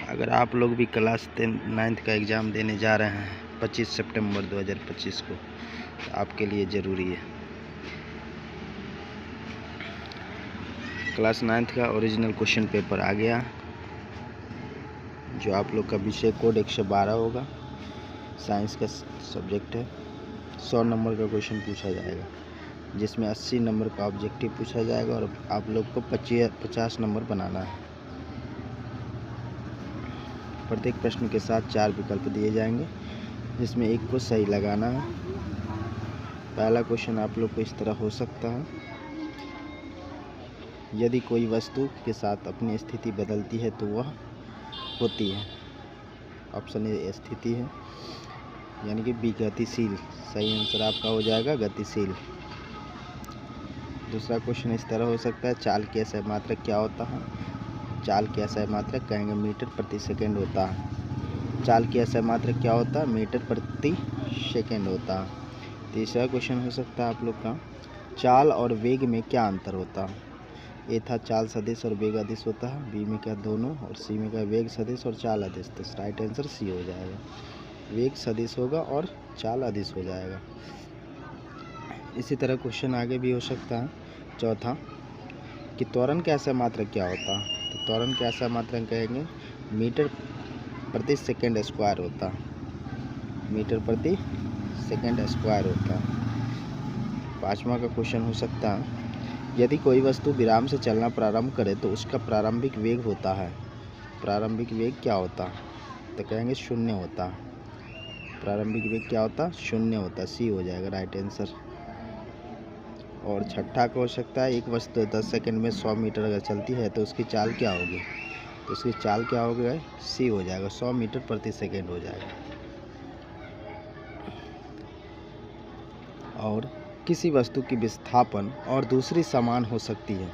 अगर आप लोग भी क्लास 9th का एग्ज़ाम देने जा रहे हैं 25 सितंबर 2025 को, तो आपके लिए ज़रूरी है। क्लास 9th का ओरिजिनल क्वेश्चन पेपर आ गया, जो आप लोग का विषय कोड 112 होगा। साइंस का सब्जेक्ट है। 100 नंबर का क्वेश्चन पूछा जाएगा, जिसमें 80 नंबर का ऑब्जेक्टिव पूछा जाएगा और आप लोग को 50 नंबर बनाना है। प्रत्येक प्रश्न के साथ 4 विकल्प दिए जाएंगे, जिसमें एक को सही लगाना है। पहला क्वेश्चन आप लोग को इस तरह हो सकता है: यदि कोई वस्तु के साथ अपनी स्थिति बदलती है तो वह होती है। ऑप्शन ए स्थिति है, यानी कि बी गतिशील। सही आंसर आपका हो जाएगा गतिशील। दूसरा क्वेश्चन इस तरह हो सकता है: चाल की असह मात्रक क्या होता है? चाल की असह मात्रक कहेंगे मीटर प्रति सेकंड होता है। चाल की असह मात्रक क्या होता है? मीटर प्रति सेकंड होता है। तीसरा क्वेश्चन हो सकता है आप लोग का: चाल और वेग में क्या अंतर होता है? ए था चाल सदिश और वेग अदिश होता है, बी में क्या दोनों, और सी में क्या वेग सदिश और चाल अदिश। तो राइट आंसर सी हो जाएगा, वेग सदिश होगा और चाल अदिश हो जाएगा। इसी तरह क्वेश्चन आगे भी हो सकता है। चौथा कि त्वरण की असह मात्रक क्या होता है? तो त्वरण की असह मात्रक कहेंगे मीटर प्रति सेकंड स्क्वायर होता है। मीटर प्रति सेकंड स्क्वायर होता है। पांचवा का क्वेश्चन हो सकता है: यदि कोई वस्तु विराम से चलना प्रारंभ करे तो उसका प्रारंभिक वेग होता है। प्रारंभिक वेग क्या होता है? तो कहेंगे शून्य होता है। प्रारंभिक वेग क्या होता है? शून्य होता है। सी हो जाएगा राइट आंसर। और छठा का हो सकता है: एक वस्तु 10 सेकंड में 100 मीटर अगर चलती है तो उसकी चाल क्या होगी? तो उसकी चाल क्या होगी? सी हो जाएगा, 100 मीटर प्रति सेकंड हो जाएगा। और किसी वस्तु की विस्थापन और दूसरी समान हो सकती है,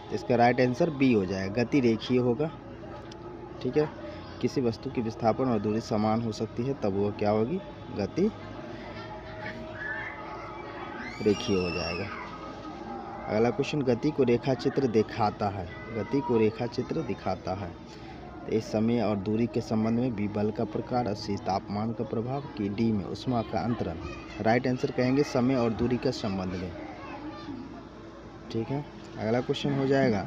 तो इसका राइट आंसर बी हो जाएगा, गति रेखीय होगा। ठीक है, किसी वस्तु की विस्थापन और दूरी समान हो सकती है, तब वो क्या होगी? गति रेखीय हो जाएगा। अगला क्वेश्चन: गति को रेखाचित्र दिखाता है। गति को रेखाचित्र दिखाता है। तो इस समय और दूरी के संबंध में बी बल का प्रकार, सी तापमान का प्रभाव, की डी में ऊष्मा का अंतरण। राइट आंसर कहेंगे समय और दूरी के संबंध में। ठीक है, अगला क्वेश्चन हो जाएगा: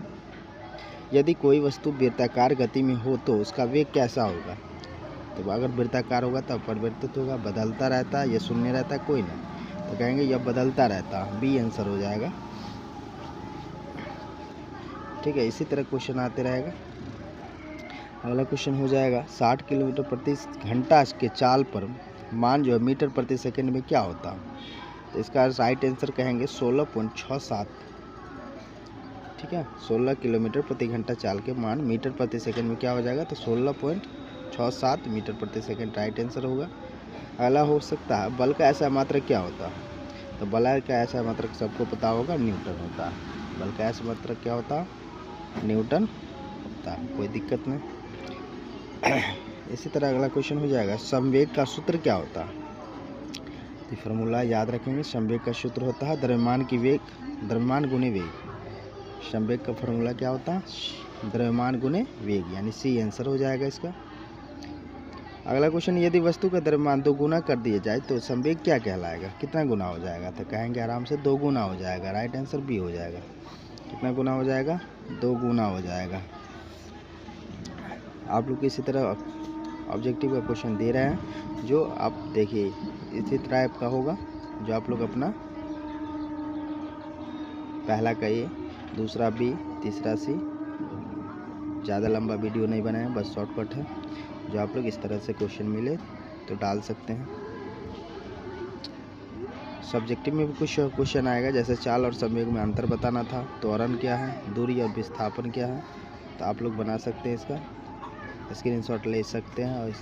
यदि कोई वस्तु वृत्ताकार गति में हो तो उसका वेग कैसा होगा? तो अगर वृत्ताकार होगा तो अपरिवर्तित होगा, बदलता रहता है या शून्य रहता है, कोई नहीं। तो कहेंगे यह बदलता रहता है, बी आंसर हो जाएगा। ठीक है, इसी तरह क्वेश्चन आते रहेगा। अगला क्वेश्चन हो जाएगा: 60 किलोमीटर प्रति घंटा के चाल पर मान जो है मीटर प्रति सेकंड में क्या होता है? तो इसका राइट आंसर कहेंगे 16.67। ठीक है, 16 किलोमीटर प्रति घंटा चाल के मान मीटर प्रति सेकंड में क्या हो जाएगा? तो 16.67 मीटर प्रति सेकंड राइट आंसर होगा। अगला हो सकता है: बल का ऐसा मात्रक क्या होता है? तो बल का ऐसा मात्रक सबको पता होगा, न्यूटन होता है। बल का ऐसा मात्रक क्या होता है? न्यूटन होता है, कोई दिक्कत नहीं। इसी तरह अगला क्वेश्चन हो जाएगा: संवेग का सूत्र क्या होता है? तो फार्मूला याद रखेंगे। संवेग का सूत्र होता है द्रव्यमान गुने वेग। संवेग का फार्मूला क्या होता है? द्रव्यमान गुने वेग, यानी सी आंसर हो जाएगा इसका। अगला क्वेश्चन: यदि वस्तु का द्रव्यमान 2 गुना कर दिया जाए तो संवेग क्या कहलाएगा? कितना गुना हो जाएगा? तो कहेंगे आराम से 2 गुना हो जाएगा। राइट आंसर बी हो जाएगा। कितना गुना हो जाएगा? 2 गुना हो जाएगा। आप लोग इसी तरह ऑब्जेक्टिव का क्वेश्चन दे रहे हैं, जो आप देखिए इसी टाइप का होगा, जो आप लोग अपना पहला का ए, दूसरा बी, तीसरा सी। ज़्यादा लंबा वीडियो नहीं बनाए, बस शॉर्टकट है। जो आप लोग इस तरह से क्वेश्चन मिले तो डाल सकते हैं। सब्जेक्टिव में भी कुछ क्वेश्चन आएगा, जैसे चाल और संवेग में अंतर बताना था, त्वरण क्या है, दूरी और विस्थापन क्या है। तो आप लोग बना सकते हैं, इसका स्क्रीनशॉट ले सकते हैं। और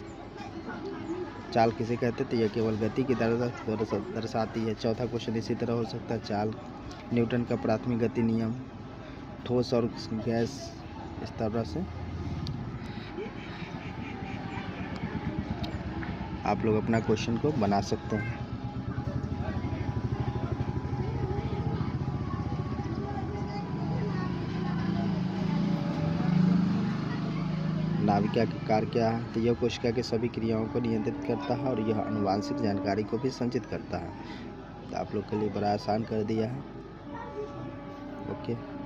चाल किसे कहते हैं? तो यह केवल गति की दर्शाती है। चौथा क्वेश्चन इसी तरह हो सकता है: चाल न्यूटन का प्राथमिक गति नियम, ठोस और गैस। इस तरह से आप लोग अपना क्वेश्चन को बना सकते हैं। नाभिका के कार्य क्या है? तो यह कोशिका की सभी क्रियाओं को नियंत्रित करता है और यह आनुवांशिक जानकारी को भी संचित करता है। तो आप लोग के लिए बड़ा आसान कर दिया है। ओके।